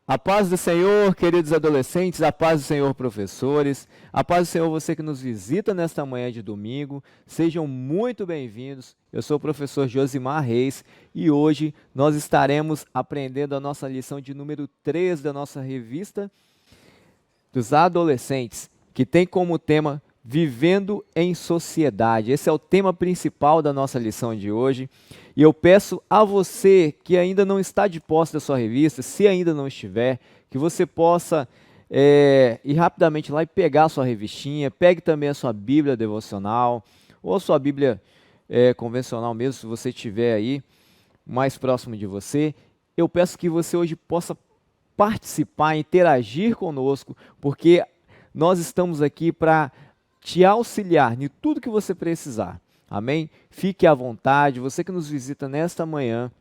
A paz do Senhor, queridos adolescentes, a paz do Senhor, professores, a paz do Senhor, você que nos visita nesta manhã de domingo, sejam muito bem-vindos. Eu sou o professor Josimar Reis e hoje nós estaremos aprendendo a nossa lição de número 3 da nossa revista dos adolescentes, que tem como tema Vivendo em Sociedade. Esse é o tema principal da nossa lição de hoje. E eu peço a você que ainda não está de posse da sua revista, se ainda não estiver, que você possa ir rapidamente lá e pegar a sua revistinha, pegue também a sua Bíblia devocional, ou a sua Bíblia convencional mesmo, se você estiver aí mais próximo de você. Eu peço que você hoje possa participar, interagir conosco, porque nós estamos aqui para te auxiliar em tudo que você precisar. Amém? Fique à vontade, você que nos visita nesta manhã,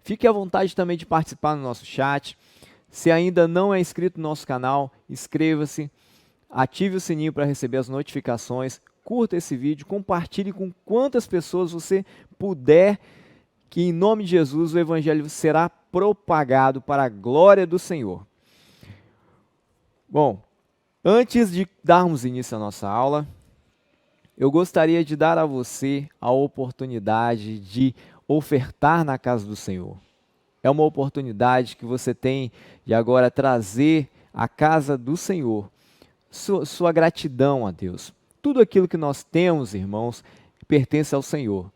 fique à vontade também de participar no nosso chat. Se ainda não é inscrito no nosso canal, inscreva-se, ative o sininho para receber as notificações, curta esse vídeo, compartilhe com quantas pessoas você puder, que em nome de Jesus o Evangelho será propagado para a glória do Senhor. Bom, antes de darmos início à nossa aula, eu gostaria de dar a você a oportunidade de ofertar na casa do Senhor. É uma oportunidade que você tem de agora trazer à casa do Senhor sua gratidão a Deus. Tudo aquilo que nós temos, irmãos, pertence ao Senhor.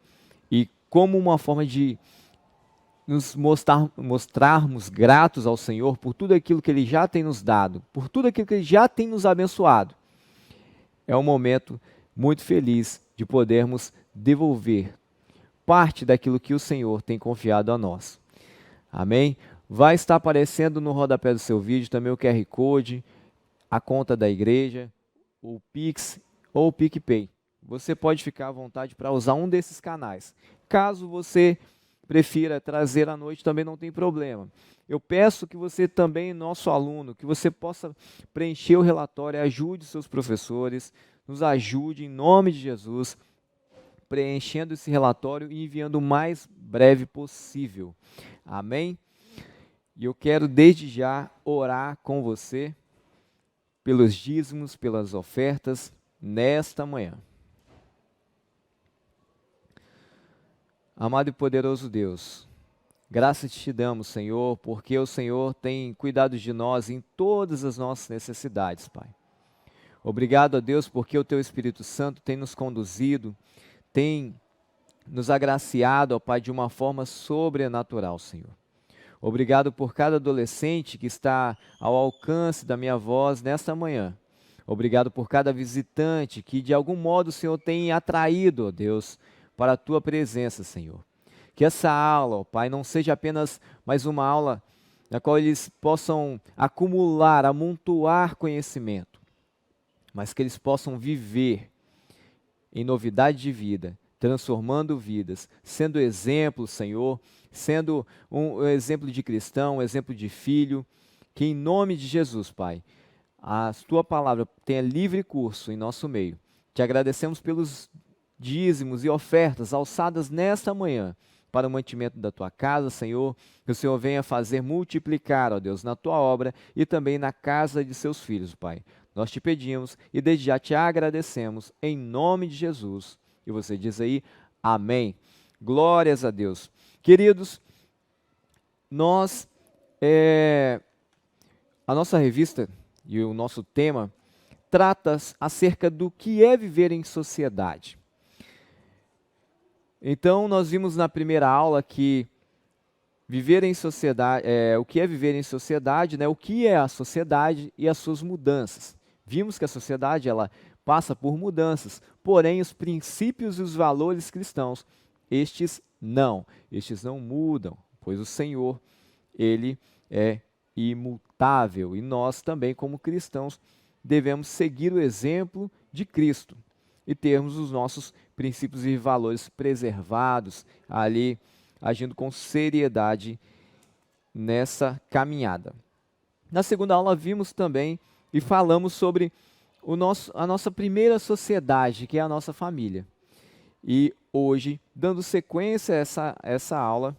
E como uma forma de nos mostrarmos gratos ao Senhor por tudo aquilo que Ele já tem nos dado, por tudo aquilo que Ele já tem nos abençoado, é um momento muito feliz de podermos devolver parte daquilo que o Senhor tem confiado a nós. Amém? Vai estar aparecendo no rodapé do seu vídeo também o QR Code, a conta da igreja, o Pix ou o PicPay. Você pode ficar à vontade para usar um desses canais. Caso você prefira trazer à noite, também não tem problema. Eu peço que você também, nosso aluno, que você possa preencher o relatório, ajude seus professores, nos ajude em nome de Jesus, preenchendo esse relatório e enviando o mais breve possível. Amém? E eu quero desde já orar com você pelos dízimos, pelas ofertas nesta manhã. Amado e poderoso Deus, graças te damos, Senhor, porque o Senhor tem cuidado de nós em todas as nossas necessidades, Pai. Obrigado a Deus porque o Teu Espírito Santo tem nos conduzido, tem nos agraciado, ó Pai, de uma forma sobrenatural, Senhor. Obrigado por cada adolescente que está ao alcance da minha voz nesta manhã. Obrigado por cada visitante que de algum modo o Senhor tem atraído, ó Deus, para a Tua presença, Senhor. Que essa aula, ó Pai, não seja apenas mais uma aula na qual eles possam acumular, amontoar conhecimento, mas que eles possam viver em novidade de vida, transformando vidas, sendo exemplo, Senhor, sendo um exemplo de cristão, um exemplo de filho, que em nome de Jesus, Pai, a Tua palavra tenha livre curso em nosso meio. Te agradecemos pelos dízimos e ofertas alçadas nesta manhã para o mantimento da Tua casa, Senhor, que o Senhor venha fazer multiplicar, ó Deus, na Tua obra e também na casa de seus filhos, Pai. Nós te pedimos e desde já te agradecemos em nome de Jesus. E você diz aí, amém. Glórias a Deus. Queridos, a nossa revista e o nosso tema trata acerca do que é viver em sociedade. Então, nós vimos na primeira aula que viver em sociedade, o que é viver em sociedade, né? O que é a sociedade e as suas mudanças. Vimos que a sociedade ela passa por mudanças, porém os princípios e os valores cristãos, estes não mudam, pois o Senhor, Ele é imutável e nós também como cristãos devemos seguir o exemplo de Cristo e termos os nossos princípios e valores preservados ali, agindo com seriedade nessa caminhada. Na segunda aula vimos também e falamos sobre a nossa primeira sociedade, que é a nossa família. E hoje, dando sequência a essa aula,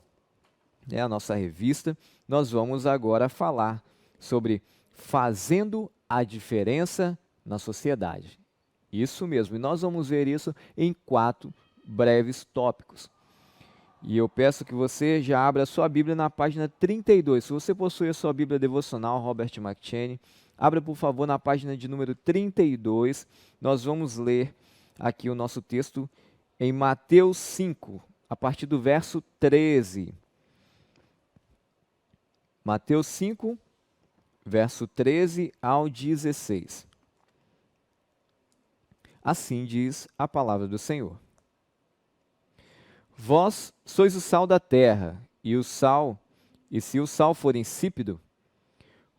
a nossa revista, nós vamos agora falar sobre fazendo a diferença na sociedade. Isso mesmo, e nós vamos ver isso em 4 breves tópicos. E eu peço que você já abra a sua Bíblia na página 32. Se você possui a sua Bíblia devocional, Robert McCheyne, abra por favor na página de número 32. Nós vamos ler aqui o nosso texto em Mateus 5, a partir do verso 13. Mateus 5, verso 13 ao 16. Assim diz a palavra do Senhor. Vós sois o sal da terra, e se o sal for insípido,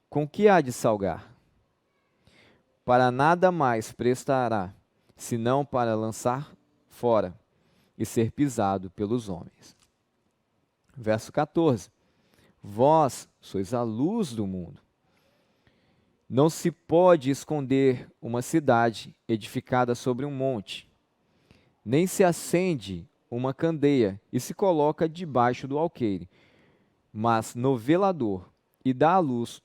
com que há de salgar? Para nada mais prestará, senão para lançar fora e ser pisado pelos homens. Verso 14. Vós sois a luz do mundo. Não se pode esconder uma cidade edificada sobre um monte, nem se acende uma candeia e se coloca debaixo do alqueire, mas no velador, e dá a luz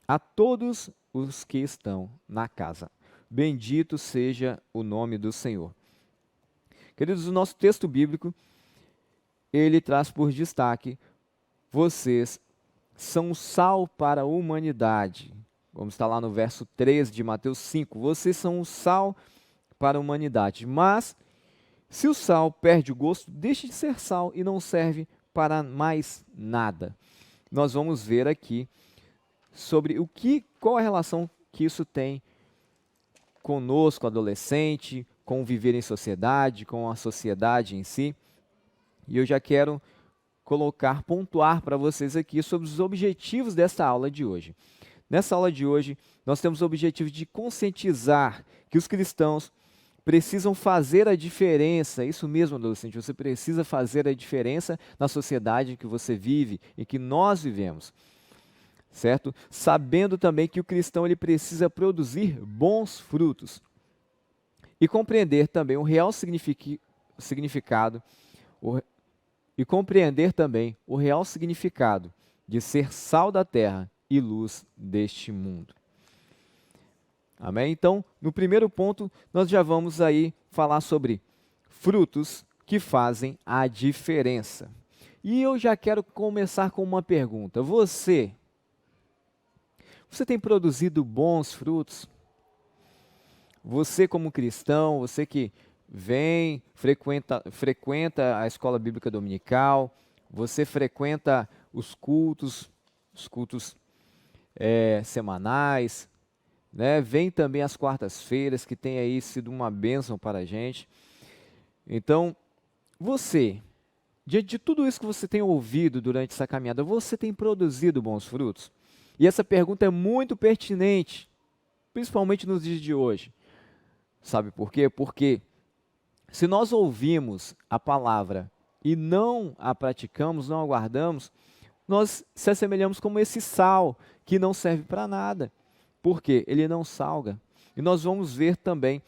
a todos os que estão na casa. Bendito seja o nome do Senhor. Queridos, o nosso texto bíblico, ele traz por destaque: vocês são o sal para a humanidade. Vamos estar lá no verso 13 de Mateus 5. Vocês são o sal para a humanidade. Mas, se o sal perde o gosto, deixa de ser sal e não serve para mais nada. Nós vamos ver aqui sobre qual a relação que isso tem conosco, adolescente, com o viver em sociedade, com a sociedade em si. E eu já quero pontuar para vocês aqui sobre os objetivos desta aula de hoje. Nessa aula de hoje, nós temos o objetivo de conscientizar que os cristãos precisam fazer a diferença. Isso mesmo, adolescente, você precisa fazer a diferença na sociedade em que você vive, em que nós vivemos. Certo? Sabendo também que o cristão ele precisa produzir bons frutos e compreender também o real significado de ser sal da terra e luz deste mundo. Amém? Então, no primeiro ponto, nós já vamos aí falar sobre frutos que fazem a diferença. E eu já quero começar com uma pergunta. Você tem produzido bons frutos? Você como cristão, você que vem, frequenta a escola bíblica dominical, você frequenta os cultos semanais, né? Vem também às quartas-feiras, que tem aí sido uma bênção para a gente. Então, diante de tudo isso que você tem ouvido durante essa caminhada, você tem produzido bons frutos? E essa pergunta é muito pertinente, principalmente nos dias de hoje. Sabe por quê? Porque se nós ouvimos a palavra e não a praticamos, não a guardamos, nós se assemelhamos como esse sal que não serve para nada. Por quê? Ele não salga. E nós vamos ver também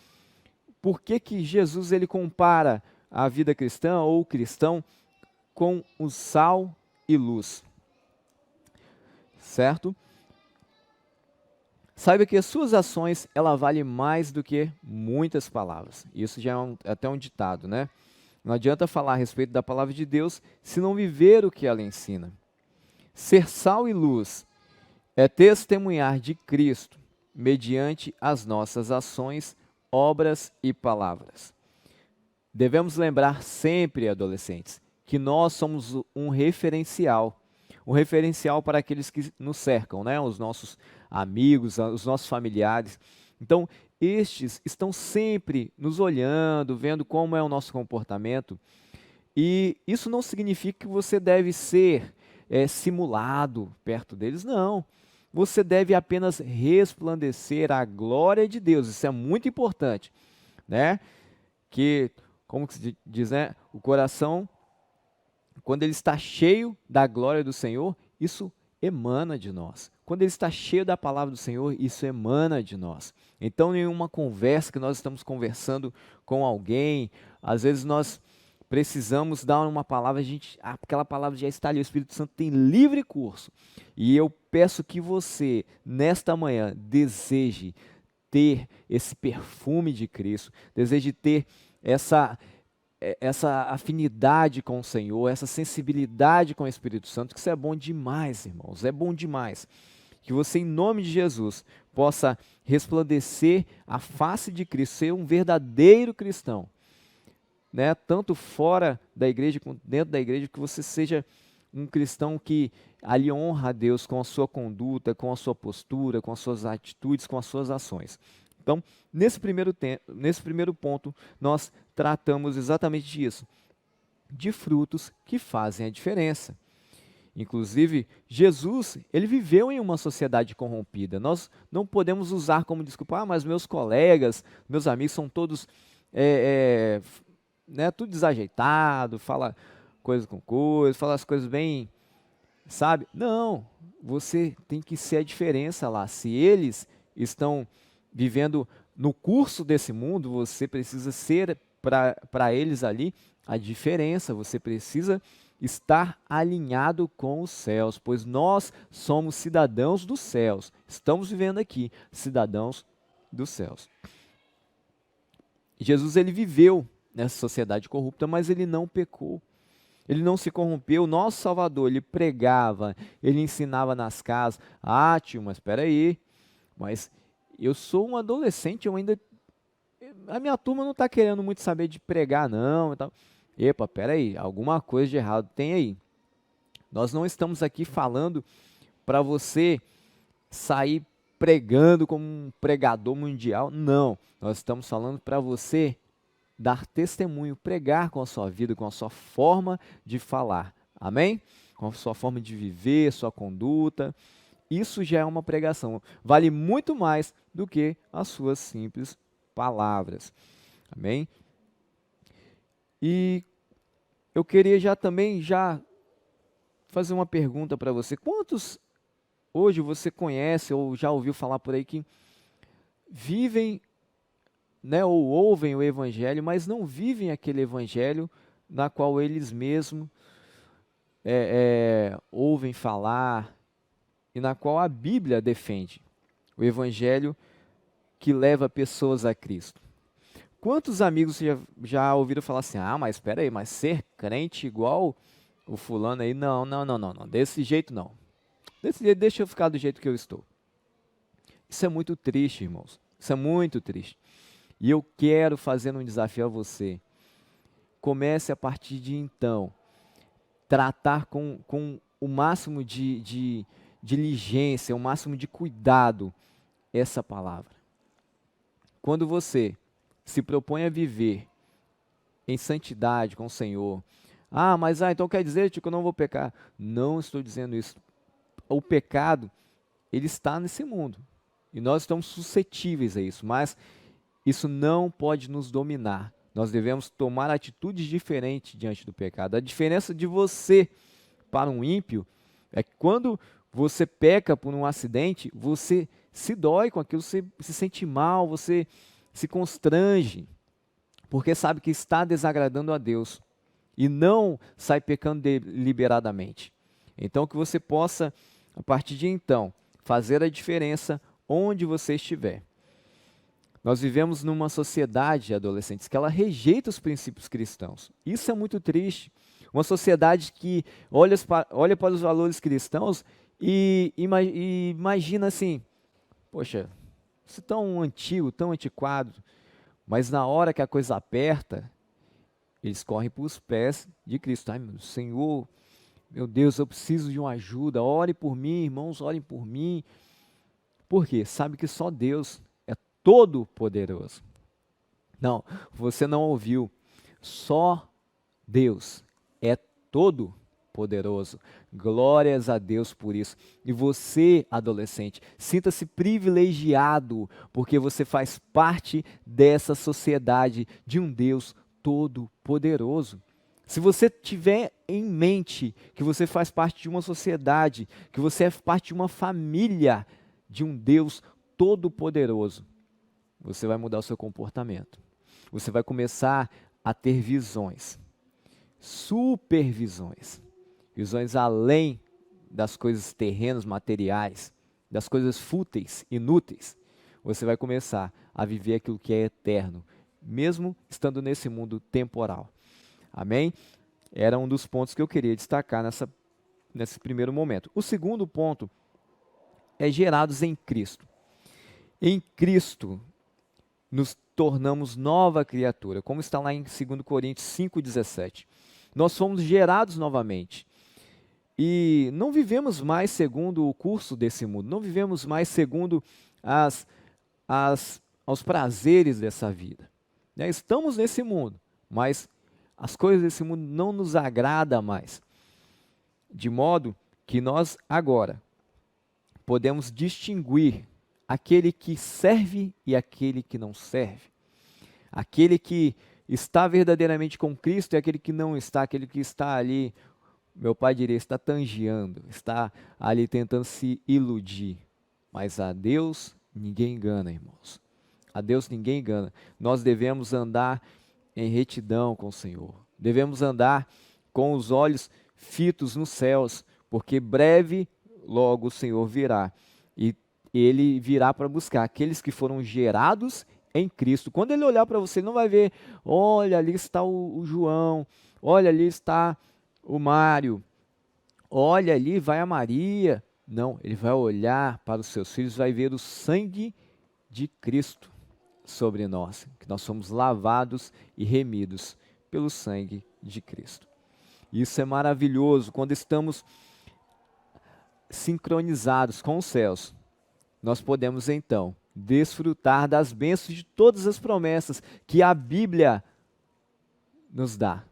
por que Jesus ele compara a vida cristã ou o cristão com o sal e luz. Certo? Saiba que as suas ações, ela vale mais do que muitas palavras. Isso já é até um ditado, né? Não adianta falar a respeito da palavra de Deus se não viver o que ela ensina. Ser sal e luz é testemunhar de Cristo mediante as nossas ações, obras e palavras. Devemos lembrar sempre, adolescentes, que nós somos um referencial para aqueles que nos cercam, né? Os nossos amigos, os nossos familiares. Então, estes estão sempre nos olhando, vendo como é o nosso comportamento. E isso não significa que você deve ser simulado perto deles, não. Você deve apenas resplandecer a glória de Deus. Isso é muito importante, né? Que, como se diz, né? O coração, quando ele está cheio da glória do Senhor, isso emana de nós. Quando ele está cheio da palavra do Senhor, isso emana de nós. Então, em uma conversa que nós estamos conversando com alguém, às vezes nós precisamos dar uma palavra, aquela palavra já está ali, o Espírito Santo tem livre curso. E eu peço que você, nesta manhã, deseje ter esse perfume de Cristo, deseje ter essa afinidade com o Senhor, essa sensibilidade com o Espírito Santo, que isso é bom demais, irmãos, é bom demais. Que você, em nome de Jesus, possa resplandecer a face de Cristo, ser um verdadeiro cristão, né? Tanto fora da igreja quanto dentro da igreja, que você seja um cristão que ali honra a Deus com a sua conduta, com a sua postura, com as suas atitudes, com as suas ações. Então, nesse primeiro ponto, nós tratamos exatamente disso, de frutos que fazem a diferença. Inclusive, Jesus, ele viveu em uma sociedade corrompida. Nós não podemos usar como desculpa, mas meus colegas, meus amigos são todos, né, tudo desajeitado, fala coisa com coisa, fala as coisas bem, sabe? Não, você tem que ser a diferença lá. Se eles estão vivendo no curso desse mundo, você precisa ser para eles ali a diferença, você precisa estar alinhado com os céus, pois nós somos cidadãos dos céus, estamos vivendo aqui, cidadãos dos céus. Jesus, ele viveu nessa sociedade corrupta, mas ele não pecou, ele não se corrompeu. Nosso Salvador, ele pregava, ele ensinava nas casas. Ah, tio, mas espera aí, mas eu sou um adolescente, a minha turma não está querendo muito saber de pregar não, e tal. Epa, peraí, alguma coisa de errado tem aí. Nós não estamos aqui falando para você sair pregando como um pregador mundial, não. Nós estamos falando para você dar testemunho, pregar com a sua vida, com a sua forma de falar, amém? Com a sua forma de viver, sua conduta. Isso já é uma pregação, vale muito mais do que as suas simples palavras, amém? E eu queria já fazer uma pergunta para você. Quantos hoje você conhece ou já ouviu falar por aí que vivem, né, ou ouvem o evangelho, mas não vivem aquele evangelho na qual eles mesmos ouvem falar e na qual a Bíblia defende? O evangelho que leva pessoas a Cristo. Quantos amigos já ouviram falar assim, ah, mas espera aí, mas ser crente igual o fulano aí, não, desse jeito não. Desse jeito, deixa eu ficar do jeito que eu estou. Isso é muito triste, irmãos, isso é muito triste. E eu quero fazer um desafio a você. Comece a partir de então, tratar com o máximo de diligência, o máximo de cuidado essa palavra. Quando você se propõe a viver em santidade com o Senhor, mas então quer dizer que eu não vou pecar? Não estou dizendo isso. O pecado, ele está nesse mundo e nós estamos suscetíveis a isso, mas isso não pode nos dominar. Nós devemos tomar atitudes diferentes diante do pecado. A diferença de você para um ímpio é que quando você peca por um acidente, você se dói com aquilo, você se sente mal, você se constrange, porque sabe que está desagradando a Deus e não sai pecando deliberadamente. Então, que você possa, a partir de então, fazer a diferença onde você estiver. Nós vivemos numa sociedade, adolescentes, que ela rejeita os princípios cristãos. Isso é muito triste. Uma sociedade que olha para os valores cristãos e imagina assim, poxa, isso é tão antigo, tão antiquado, mas na hora que a coisa aperta, eles correm para os pés de Cristo. Ai, meu Senhor, meu Deus, eu preciso de uma ajuda, ore por mim, irmãos, orem por mim. Por quê? Sabe que só Deus é todo poderoso. Não, você não ouviu. Só Deus é todo poderoso. Glórias a Deus por isso. E você, adolescente, sinta-se privilegiado, porque você faz parte dessa sociedade de um Deus todo poderoso. Se você tiver em mente que você faz parte de uma sociedade, que você é parte de uma família de um Deus todo poderoso, você vai mudar o seu comportamento. Você vai começar a ter visões. supervisões, visões além das coisas terrenas, materiais, das coisas fúteis, inúteis. Você vai começar a viver aquilo que é eterno, mesmo estando nesse mundo temporal. Amém? Era um dos pontos que eu queria destacar nesse primeiro momento. O segundo ponto é gerados em Cristo. Em Cristo nos tornamos nova criatura, como está lá em 2 Coríntios 5,17. Nós fomos gerados novamente. E não vivemos mais segundo o curso desse mundo, não vivemos mais segundo aos prazeres dessa vida. Né? Estamos nesse mundo, mas as coisas desse mundo não nos agradam mais. De modo que nós agora podemos distinguir aquele que serve e aquele que não serve. Aquele que está verdadeiramente com Cristo e aquele que não está, aquele que está ali, meu pai diria, está tangeando, está ali tentando se iludir. Mas a Deus ninguém engana, irmãos. A Deus ninguém engana. Nós devemos andar em retidão com o Senhor. Devemos andar com os olhos fitos nos céus, porque breve logo o Senhor virá. E Ele virá para buscar aqueles que foram gerados em Cristo. Quando Ele olhar para você, Ele não vai ver, olha, ali está o João, olha, ali está o Mário, olha, ali vai a Maria. Não, Ele vai olhar para os seus filhos, vai ver o sangue de Cristo sobre nós, que nós somos lavados e remidos pelo sangue de Cristo. Isso é maravilhoso quando estamos sincronizados com os céus. Nós podemos então desfrutar das bênçãos de todas as promessas que a Bíblia nos dá.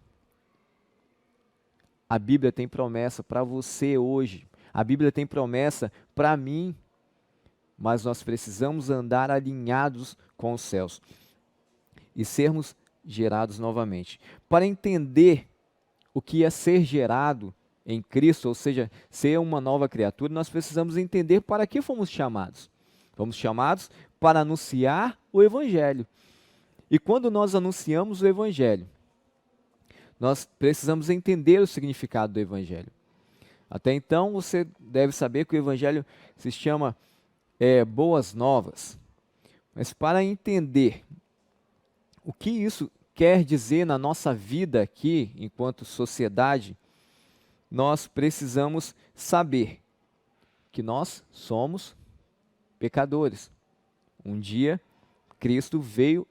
A Bíblia tem promessa para você hoje. A Bíblia tem promessa para mim. Mas nós precisamos andar alinhados com os céus e sermos gerados novamente. Para entender o que é ser gerado em Cristo, ou seja, ser uma nova criatura, nós precisamos entender para que fomos chamados. Fomos chamados para anunciar o Evangelho. E quando nós anunciamos o Evangelho, nós precisamos entender o significado do Evangelho. Até então, você deve saber que o Evangelho se chama boas novas. Mas para entender o que isso quer dizer na nossa vida aqui, enquanto sociedade, nós precisamos saber que nós somos pecadores. Um dia, Cristo veio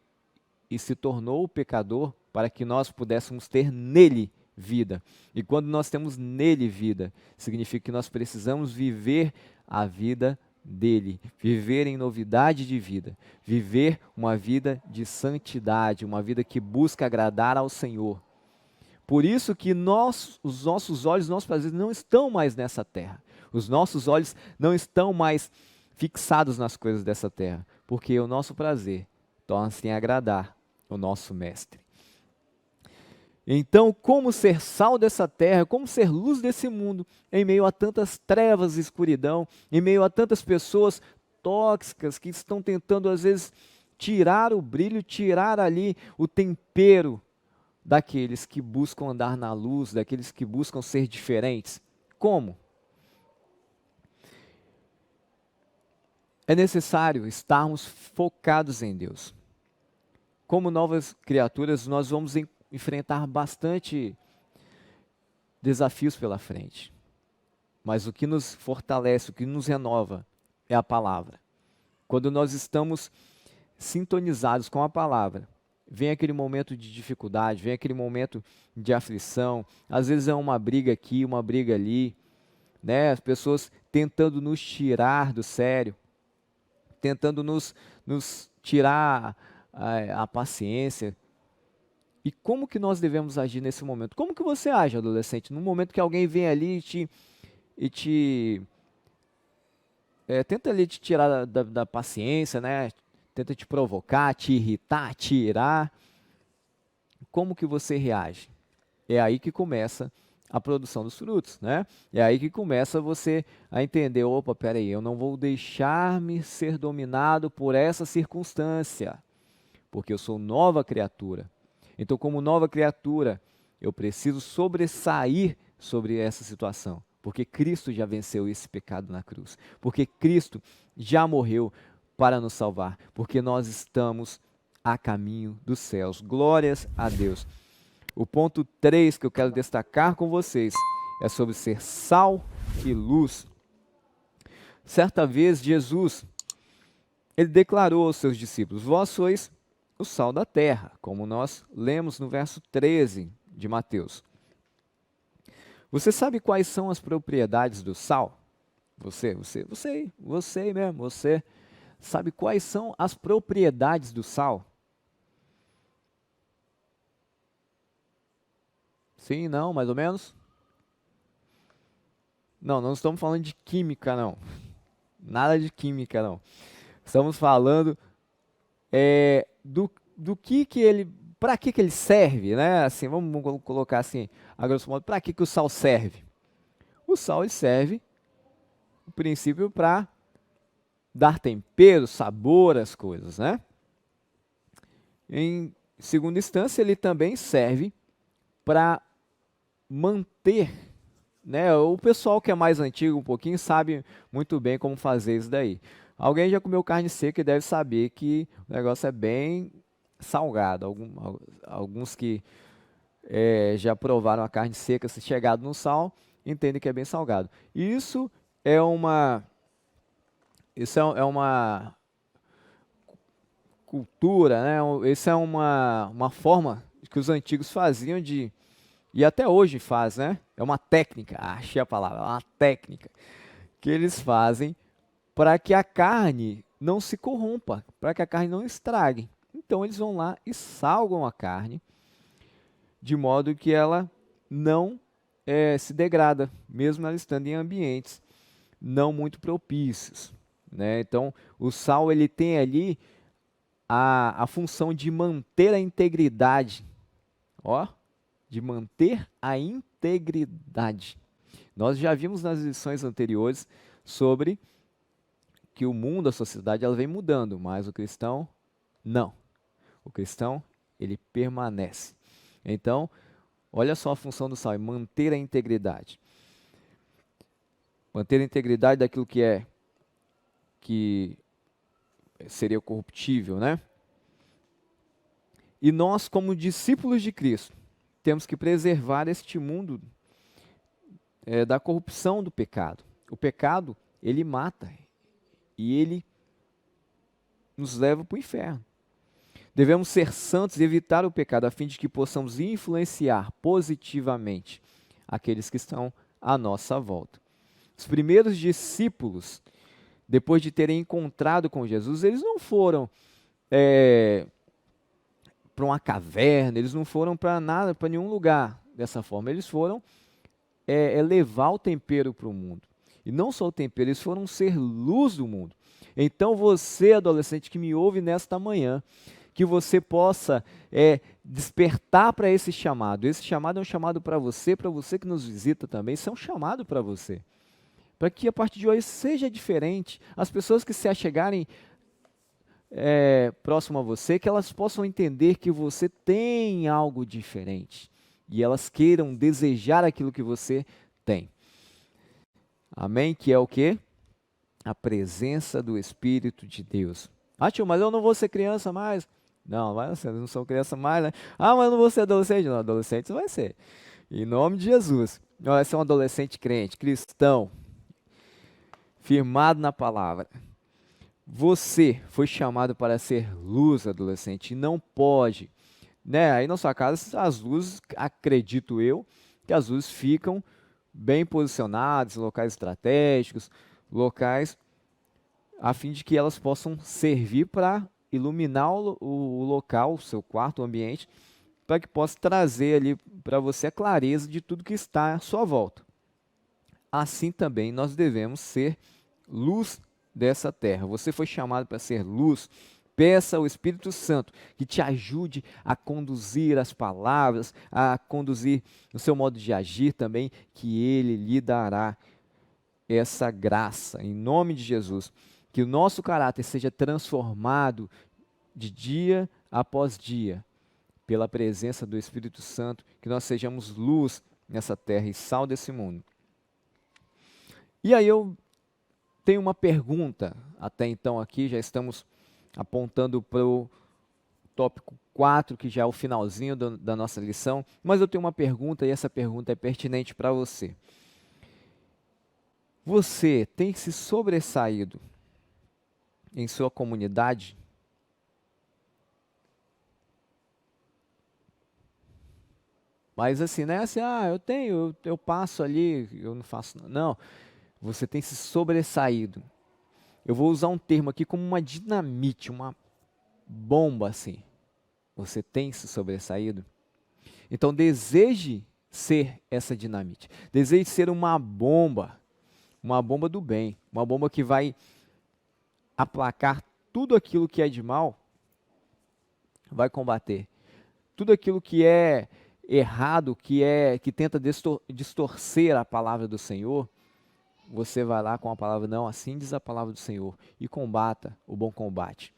e se tornou o pecador para que nós pudéssemos ter nele vida. E quando nós temos nele vida, significa que nós precisamos viver a vida dele, viver em novidade de vida, viver uma vida de santidade, uma vida que busca agradar ao Senhor. Por isso que os nossos olhos, nossos prazeres não estão mais nessa terra. Os nossos olhos não estão mais fixados nas coisas dessa terra, porque o nosso prazer torna-se em agradar o nosso Mestre. Então, como ser sal dessa terra, como ser luz desse mundo, em meio a tantas trevas e escuridão, em meio a tantas pessoas tóxicas que estão tentando, às vezes, tirar o brilho, tirar ali o tempero daqueles que buscam andar na luz, daqueles que buscam ser diferentes. Como? É necessário estarmos focados em Deus. Como novas criaturas, nós vamos enfrentar bastante desafios pela frente. Mas o que nos fortalece, o que nos renova é a palavra. Quando nós estamos sintonizados com a palavra, vem aquele momento de dificuldade, vem aquele momento de aflição, às vezes é uma briga aqui, uma briga ali, né? As pessoas tentando nos tirar do sério, tentando nos tirar a paciência. E como que nós devemos agir nesse momento? Como que você age, adolescente, no momento que alguém vem ali tenta ali te tirar da paciência, né? Tenta te provocar, te irritar, tirar. Como que você reage? É aí que começa a produção dos frutos, né? É aí que começa você a entender, opa, peraí, eu não vou deixar-me ser dominado por essa circunstância, porque eu sou nova criatura. Então, como nova criatura, Eu preciso sobressair sobre essa situação, porque Cristo já venceu esse pecado na cruz, porque Cristo já morreu para nos salvar, porque nós estamos a caminho dos céus. Glórias a Deus. O ponto 3 que eu quero destacar com vocês é sobre ser sal e luz. Certa vez, Jesus, ele declarou aos seus discípulos: vós sois o sal da terra, como nós lemos no verso 13 de Mateus. Você sabe quais são as propriedades do sal? Você mesmo, você sabe quais são as propriedades do sal? Sim, não, mais ou menos? Não, não estamos falando de química, não. Nada de química, não. Estamos falando do que ele, para que ele serve, né? Assim, vamos colocar assim, a grosso modo, para que o sal serve? O sal ele serve, no princípio, para dar tempero, sabor às coisas, né? Em segunda instância, ele também serve para manter, né? O pessoal que é mais antigo um pouquinho sabe muito bem como fazer isso daí. Alguém já comeu carne seca e deve saber que o negócio é bem salgado. Alguns que já provaram a carne seca, se chegado no sal, entendem que é bem salgado. Isso é uma cultura, né? Isso é uma forma que os antigos faziam e até hoje faz, né? É uma técnica, achei a palavra, é uma técnica que eles fazem para que a carne não se corrompa, para que a carne não estrague. Então eles vão lá e salgam a carne de modo que ela não se degrada, mesmo ela estando em ambientes não muito propícios, né? Então o sal ele tem ali a função de manter a integridade, ó, de manter a integridade. Nós já vimos nas lições anteriores sobre que o mundo, a sociedade, ela vem mudando, mas o cristão não. O cristão, ele permanece. Então, olha só a função do sal, é manter a integridade. Manter a integridade daquilo que seria corruptível, né? E nós, como discípulos de Cristo, temos que preservar este mundo da corrupção do pecado. O pecado, ele mata e ele nos leva para o inferno. Devemos ser santos e evitar o pecado, a fim de que possamos influenciar positivamente aqueles que estão à nossa volta. Os primeiros discípulos, depois de terem encontrado com Jesus, eles não foram para uma caverna, eles não foram para nada, para nenhum lugar dessa forma. Eles foram levar o tempero para o mundo. E não só o tempero, eles foram ser luz do mundo. Então você, adolescente que me ouve nesta manhã, que você possa despertar para esse chamado. Esse chamado é um chamado para você que nos visita também, isso é um chamado para você. Para que a partir de hoje seja diferente. As pessoas que se achegarem próximo a você, que elas possam entender que você tem algo diferente. E elas queiram desejar aquilo que você tem. Amém? Que é o quê? A presença do Espírito de Deus. Ah, tio, mas eu não vou ser criança mais. Não, vocês não são criança mais, né? Ah, mas eu não vou ser adolescente. Não, adolescente você vai ser. Em nome de Jesus. Vai ser um adolescente crente, cristão, firmado na palavra. Você foi chamado para ser luz, adolescente, e não pode, né? Aí na sua casa, as luzes, acredito eu, que as luzes ficam bem posicionadas, locais estratégicos, locais a fim de que elas possam servir para iluminar o local, o seu quarto, o ambiente, para que possa trazer ali para você a clareza de tudo que está à sua volta. Assim também nós devemos ser luz dessa terra. Você foi chamado para ser luz. Peça ao Espírito Santo que te ajude a conduzir as palavras, a conduzir o seu modo de agir também, que Ele lhe dará essa graça, em nome de Jesus. Que o nosso caráter seja transformado de dia após dia pela presença do Espírito Santo, que nós sejamos luz nessa terra e sal desse mundo. E aí eu tenho uma pergunta, até então aqui, já estamos apontando para o tópico 4, que já é o finalzinho da nossa lição, mas eu tenho uma pergunta e essa pergunta é pertinente para você. Você tem se sobressaído em sua comunidade? Mas assim, não é assim, eu passo ali, eu não faço. Não, você tem se sobressaído. Eu vou usar um termo aqui como uma dinamite, uma bomba assim. Você tem se sobressaído? Então deseje ser essa dinamite. Deseje ser uma bomba do bem, uma bomba que vai aplacar tudo aquilo que é de mal, vai combater. Tudo aquilo que é errado, que tenta distorcer a palavra do Senhor, você vai lá com a palavra, não, assim diz a palavra do Senhor, e combata o bom combate.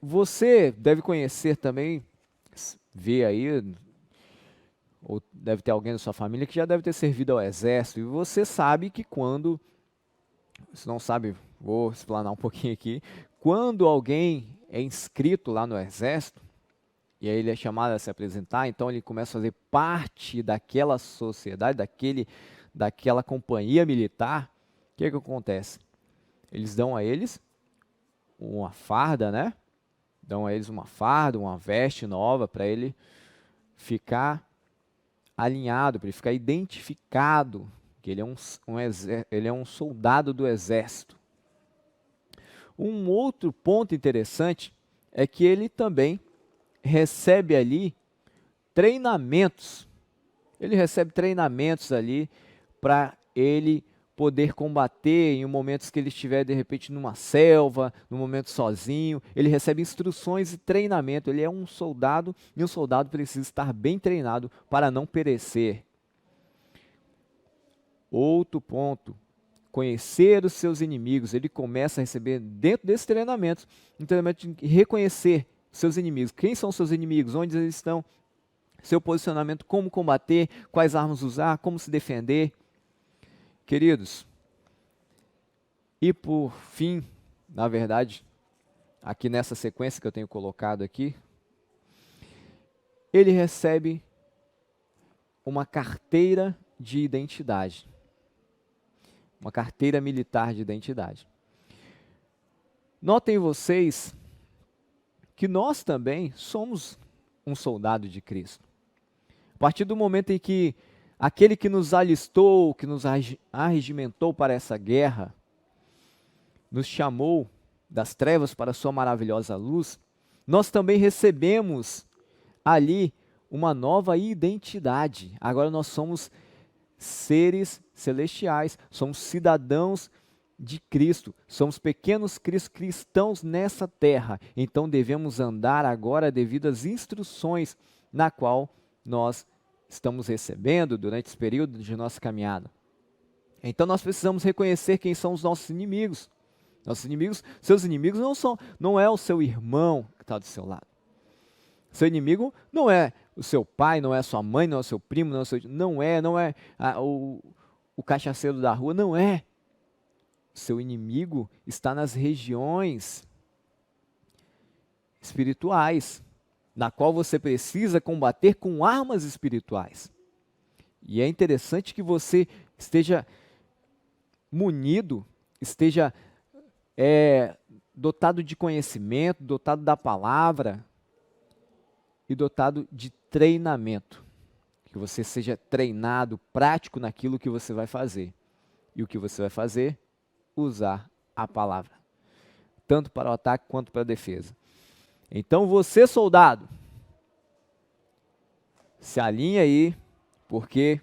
Você deve conhecer também, vê aí, ou deve ter alguém da sua família que já deve ter servido ao exército, e você sabe que quando, se não sabe, vou explanar um pouquinho aqui, quando alguém é inscrito lá no exército, e aí ele é chamado a se apresentar, então ele começa a fazer parte daquela sociedade, daquela companhia militar, o que acontece? Eles dão a eles uma farda, né? Dão a eles uma farda, uma veste nova para ele ficar alinhado, para ele ficar identificado que ele é um soldado do exército. Um outro ponto interessante é que ele também recebe ali treinamentos. Ele recebe treinamentos ali para ele poder combater em momentos que ele estiver de repente numa selva, num momento sozinho. Ele recebe instruções e treinamento. Ele é um soldado e um soldado precisa estar bem treinado para não perecer. Outro ponto, conhecer os seus inimigos. Ele começa a receber dentro desse treinamento, um treinamento de reconhecer seus inimigos. Quem são seus inimigos? Onde eles estão? Seu posicionamento, como combater, quais armas usar, como se defender. Queridos, e por fim, na verdade, aqui nessa sequência que eu tenho colocado aqui, ele recebe uma carteira de identidade. Uma carteira militar de identidade. Notem vocês que nós também somos um soldado de Cristo. A partir do momento em que aquele que nos alistou, que nos arregimentou para essa guerra, nos chamou das trevas para a sua maravilhosa luz, nós também recebemos ali uma nova identidade. Agora nós somos seres celestiais, somos cidadãos de Cristo, somos pequenos cristãos nessa terra, então devemos andar agora devido às instruções na qual nós estamos recebendo durante esse período de nossa caminhada. Então nós precisamos reconhecer quem são os nossos inimigos. Nossos inimigos, seus inimigos não é o seu irmão que está do seu lado. Seu inimigo não é o seu pai, não é a sua mãe, não é o seu primo, não é o cachaceiro da rua, não é. Seu inimigo está nas regiões espirituais, na qual você precisa combater com armas espirituais. E é interessante que você esteja munido, esteja dotado de conhecimento, dotado da palavra e dotado de treinamento. Que você seja treinado, prático naquilo que você vai fazer. E o que você vai fazer? Usar a palavra, tanto para o ataque quanto para a defesa. Então você, soldado, se alinha aí, porque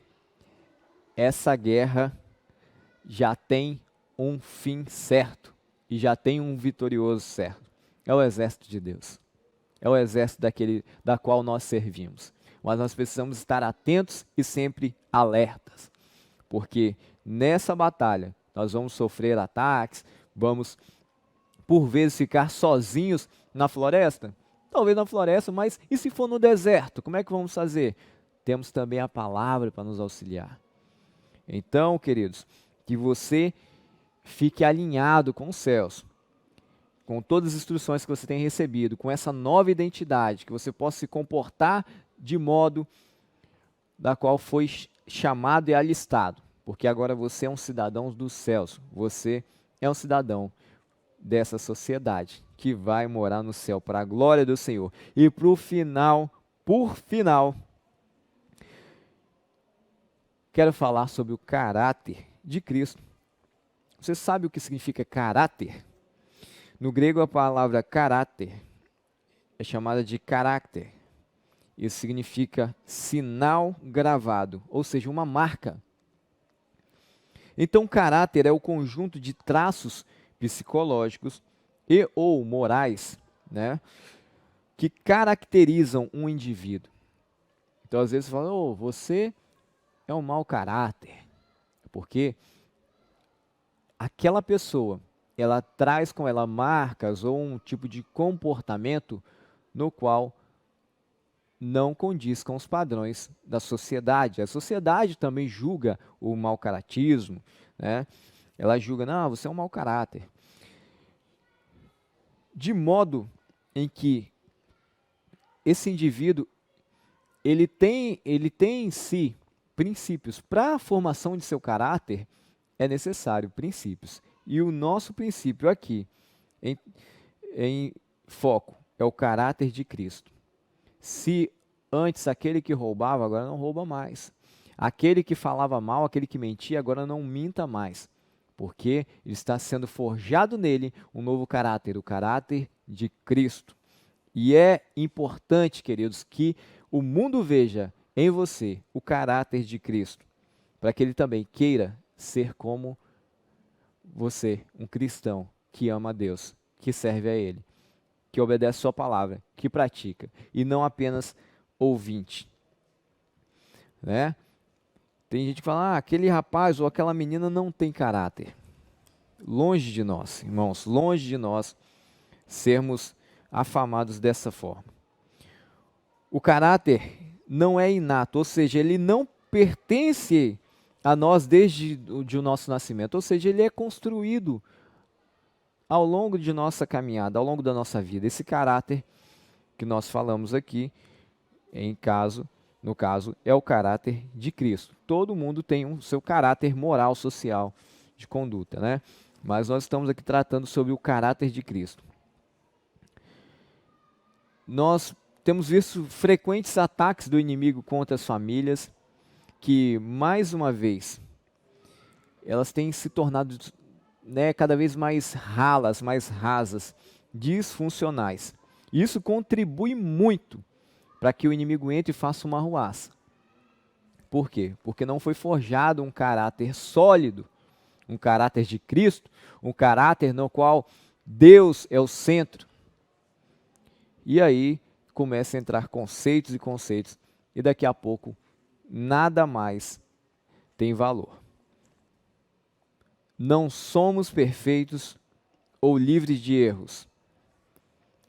essa guerra já tem um fim certo e já tem um vitorioso certo. É o exército de Deus. É o exército da qual nós servimos. Mas nós precisamos estar atentos e sempre alertas, porque nessa batalha nós vamos sofrer ataques, vamos por vezes ficar sozinhos na floresta. Talvez na floresta, mas e se for no deserto? Como é que vamos fazer? Temos também a palavra para nos auxiliar. Então, queridos, que você fique alinhado com os céus, com todas as instruções que você tem recebido, com essa nova identidade, que você possa se comportar de modo da qual foi chamado e alistado, porque agora você é um cidadão dos céus, você é um cidadão dessa sociedade que vai morar no céu para a glória do Senhor. E por final, quero falar sobre o caráter de Cristo. Você sabe o que significa caráter? No grego, a palavra caráter é chamada de caráter. Isso significa sinal gravado, ou seja, uma marca. Então, caráter é o conjunto de traços psicológicos e ou morais, né, que caracterizam um indivíduo. Então, às vezes, você fala, oh, você é um mau caráter, porque aquela pessoa, ela traz com ela marcas ou um tipo de comportamento no qual não condiz com os padrões da sociedade. A sociedade também julga o mau caratismo, né? Ela julga, não, você é um mau caráter. De modo em que esse indivíduo, ele tem em si princípios. Para a formação de seu caráter, é necessário princípios. E o nosso princípio aqui, em foco, é o caráter de Cristo. Se antes aquele que roubava, agora não rouba mais. Aquele que falava mal, aquele que mentia, agora não minta mais. Porque está sendo forjado nele um novo caráter, o caráter de Cristo. E é importante, queridos, que o mundo veja em você o caráter de Cristo, para que ele também queira ser como você, um cristão que ama a Deus, que serve a Ele, que obedece a sua palavra, que pratica, e não apenas ouvinte. Né? Tem gente que fala, aquele rapaz ou aquela menina não tem caráter. Longe de nós, irmãos, longe de nós sermos afamados dessa forma. O caráter não é inato, ou seja, ele não pertence a nós desde o nosso nascimento, ou seja, ele é construído ao longo de nossa caminhada, ao longo da nossa vida. Esse caráter que nós falamos aqui, no caso, é o caráter de Cristo. Todo mundo tem o seu caráter moral, social, de conduta, né? Mas nós estamos aqui tratando sobre o caráter de Cristo. Nós temos visto frequentes ataques do inimigo contra as famílias, que, mais uma vez, elas têm se tornado, né, cada vez mais ralas, mais rasas, disfuncionais. Isso contribui muito para que o inimigo entre e faça uma arruaça. Por quê? Porque não foi forjado um caráter sólido, um caráter de Cristo, um caráter no qual Deus é o centro. E aí começa a entrar conceitos e conceitos, e daqui a pouco nada mais tem valor. Não somos perfeitos ou livres de erros,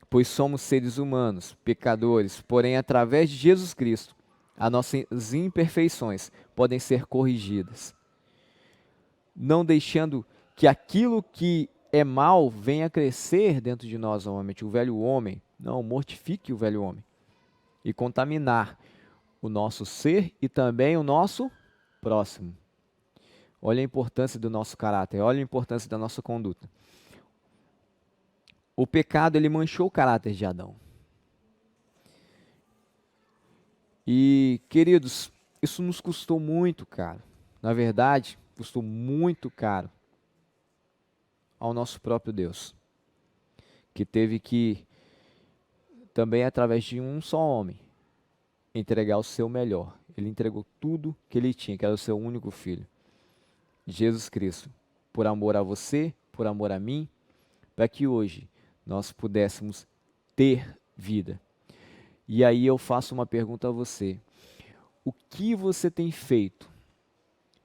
pois somos seres humanos, pecadores, porém através de Jesus Cristo, as nossas imperfeições podem ser corrigidas, não deixando que aquilo que é mal venha crescer dentro de nós novamente, o velho homem. Não, mortifique o velho homem e contaminar o nosso ser e também o nosso próximo. Olha a importância do nosso caráter, olha a importância da nossa conduta. O pecado, ele manchou o caráter de Adão. E, queridos, isso nos custou muito caro. Na verdade, custou muito caro ao nosso próprio Deus, que teve que, também através de um só homem, entregar o seu melhor. Ele entregou tudo que ele tinha, que era o seu único filho, Jesus Cristo, por amor a você, por amor a mim, para que hoje nós pudéssemos ter vida. E aí eu faço uma pergunta a você: o que você tem feito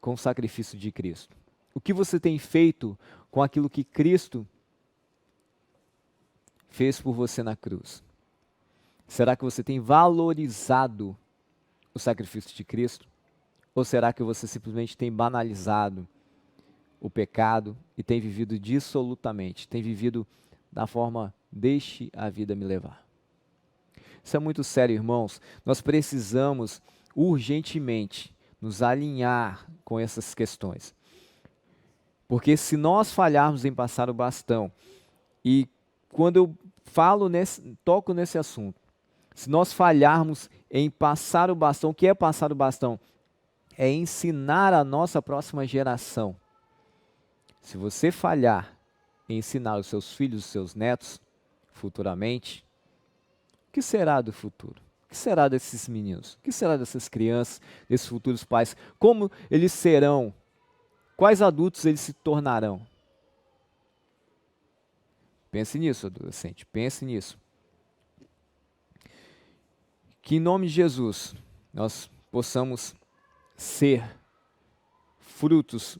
com o sacrifício de Cristo? O que você tem feito com aquilo que Cristo fez por você na cruz? Será que você tem valorizado o sacrifício de Cristo? Ou será que você simplesmente tem banalizado o pecado e tem vivido dissolutamente, tem vivido da forma, deixe a vida me levar? Isso é muito sério, irmãos. Nós precisamos urgentemente nos alinhar com essas questões. Porque se nós falharmos em passar o bastão, e quando eu toco nesse assunto, se nós falharmos em passar o bastão, o que é passar o bastão? É ensinar a nossa próxima geração. Se você falhar em ensinar os seus filhos, os seus netos, futuramente, o que será do futuro? O que será desses meninos? O que será dessas crianças, desses futuros pais? Como eles serão? Quais adultos eles se tornarão? Pense nisso, adolescente, pense nisso. Que em nome de Jesus nós possamos ser frutos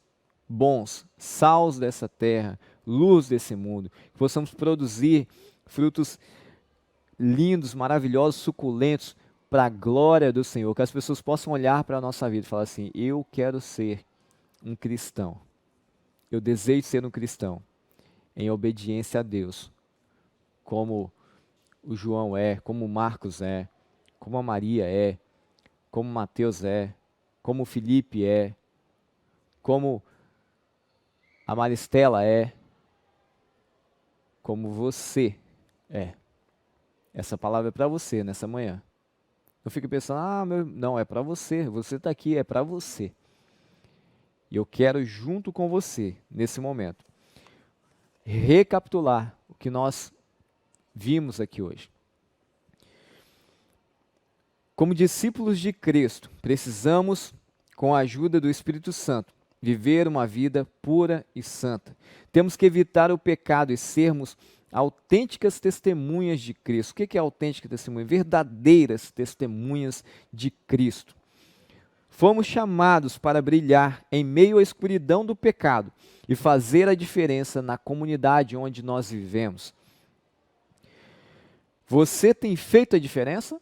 bons, sals dessa terra, luz desse mundo, que possamos produzir frutos lindos, maravilhosos, suculentos, para a glória do Senhor, que as pessoas possam olhar para a nossa vida e falar assim: eu quero ser um cristão, eu desejo ser um cristão, em obediência a Deus, como o João é, como o Marcos é, como a Maria é, como o Mateus é, como o Felipe é, como a Maristela é, como você é. Essa palavra é para você nessa manhã. Eu fico pensando, não, é para você, você está aqui, é para você. E eu quero, junto com você, nesse momento, recapitular o que nós vimos aqui hoje. Como discípulos de Cristo, precisamos, com a ajuda do Espírito Santo, viver uma vida pura e santa. Temos que evitar o pecado e sermos autênticas testemunhas de Cristo. O que é autêntica testemunha? Verdadeiras testemunhas de Cristo. Fomos chamados para brilhar em meio à escuridão do pecado e fazer a diferença na comunidade onde nós vivemos. Você tem feito a diferença?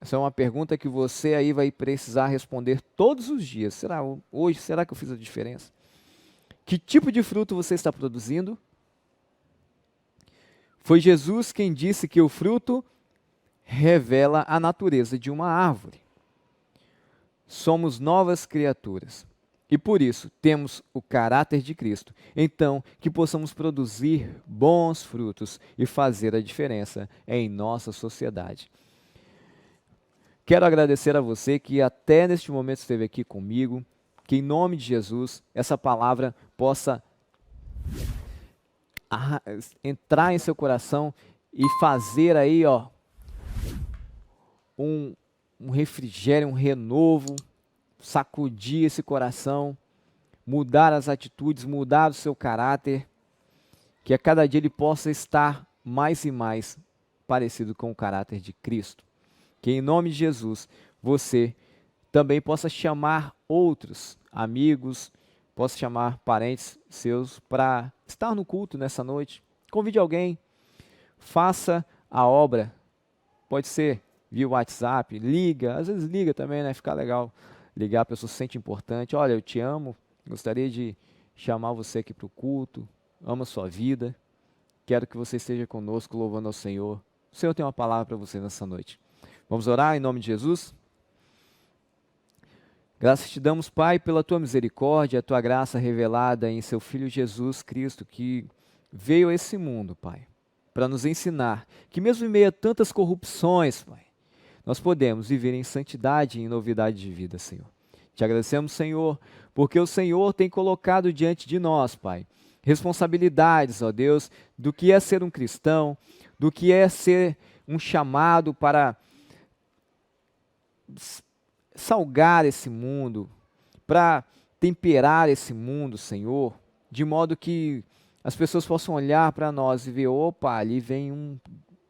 Essa é uma pergunta que você aí vai precisar responder todos os dias. Será que eu fiz a diferença? Que tipo de fruto você está produzindo? Foi Jesus quem disse que o fruto revela a natureza de uma árvore. Somos novas criaturas e por isso temos o caráter de Cristo. Então, que possamos produzir bons frutos e fazer a diferença em nossa sociedade. Quero agradecer a você que até neste momento esteve aqui comigo, que em nome de Jesus essa palavra possa entrar em seu coração e fazer aí, um refrigério, um renovo, sacudir esse coração, mudar as atitudes, mudar o seu caráter, que a cada dia ele possa estar mais e mais parecido com o caráter de Cristo. Que em nome de Jesus você também possa chamar outros amigos, possa chamar parentes seus para estar no culto nessa noite. Convide alguém, faça a obra, pode ser via WhatsApp, liga, às vezes liga também, né? Fica legal ligar, a pessoa se sente importante. Olha, eu te amo, gostaria de chamar você aqui para o culto, amo a sua vida, quero que você esteja conosco louvando ao Senhor. O Senhor tem uma palavra para você nessa noite. Vamos orar em nome de Jesus? Graças te damos, Pai, pela tua misericórdia, a tua graça revelada em seu Filho Jesus Cristo, que veio a esse mundo, Pai, para nos ensinar que mesmo em meio a tantas corrupções, Pai, nós podemos viver em santidade e em novidade de vida, Senhor. Te agradecemos, Senhor, porque o Senhor tem colocado diante de nós, Pai, responsabilidades, ó Deus, do que é ser um cristão, do que é ser um chamado para salgar esse mundo, para temperar esse mundo, Senhor, de modo que as pessoas possam olhar para nós e ver, opa, ali vem um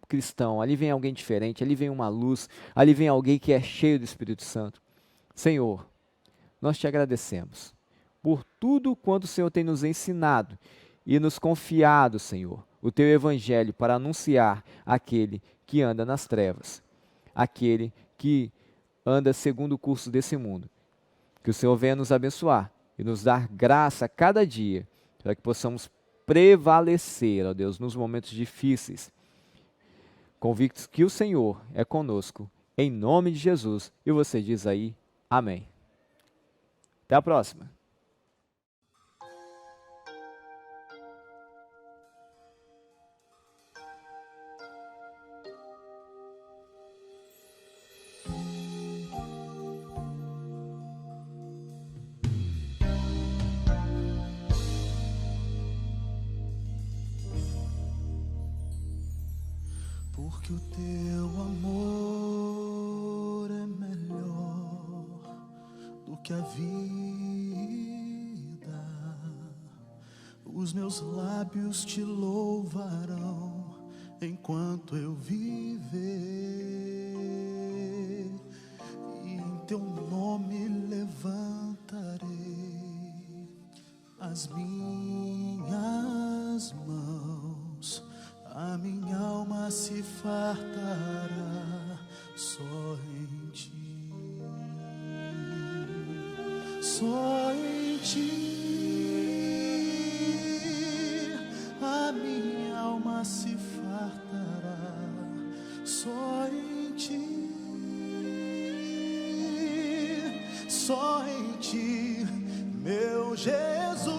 cristão, ali vem alguém diferente, ali vem uma luz, ali vem alguém que é cheio do Espírito Santo. Senhor, nós te agradecemos por tudo quanto o Senhor tem nos ensinado e nos confiado, Senhor, o teu evangelho para anunciar aquele que anda nas trevas, aquele que anda segundo o curso desse mundo. Que o Senhor venha nos abençoar e nos dar graça a cada dia, para que possamos prevalecer, ó Deus, nos momentos difíceis, convictos que o Senhor é conosco, em nome de Jesus. E você diz aí, amém. Até a próxima. Porque o teu amor é melhor do que a vida. Os meus lábios te louvarão enquanto eu viver, e em teu nome levantarei as minhas mãos. A minha alma se fartará só em ti, só em ti. A minha alma se fartará só em ti, só em ti, meu Jesus,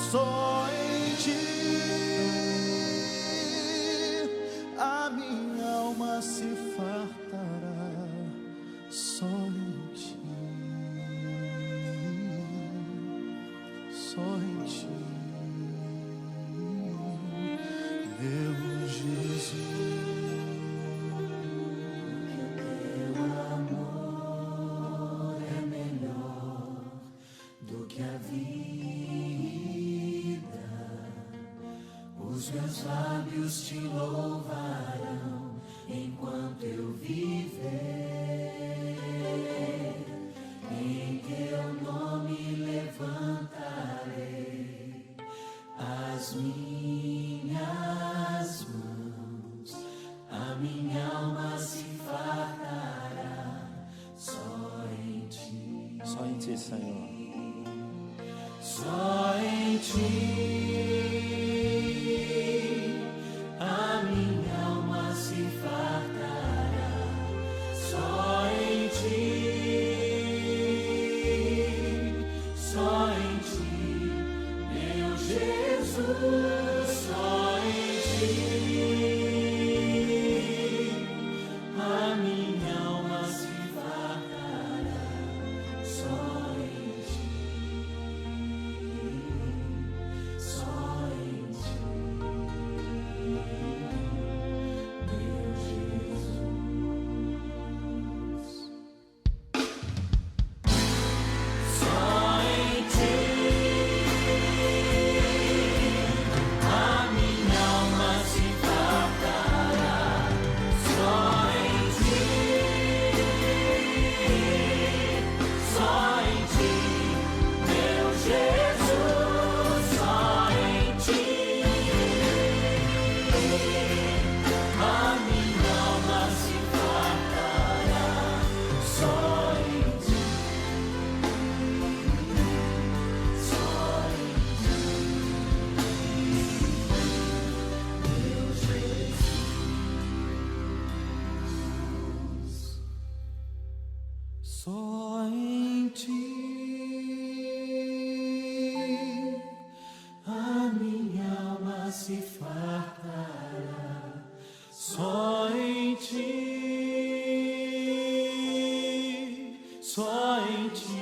só em ti. A minha alma se fartará só em ti, só em ti, meu Jesus. Teu amor é melhor do que a vida. Os meus lábios te louvarão enquanto eu viver. Em teu nome levantarei as minhas mãos. A minha alma se fartará só em ti. Só em ti, Senhor. Só em ti. A minha alma se fartará só em ti, só em ti, meu Jesus, só em ti. A minha alma se fartará só em ti, só em ti. Só em ti a minha alma se fartará. Só em ti, só em ti.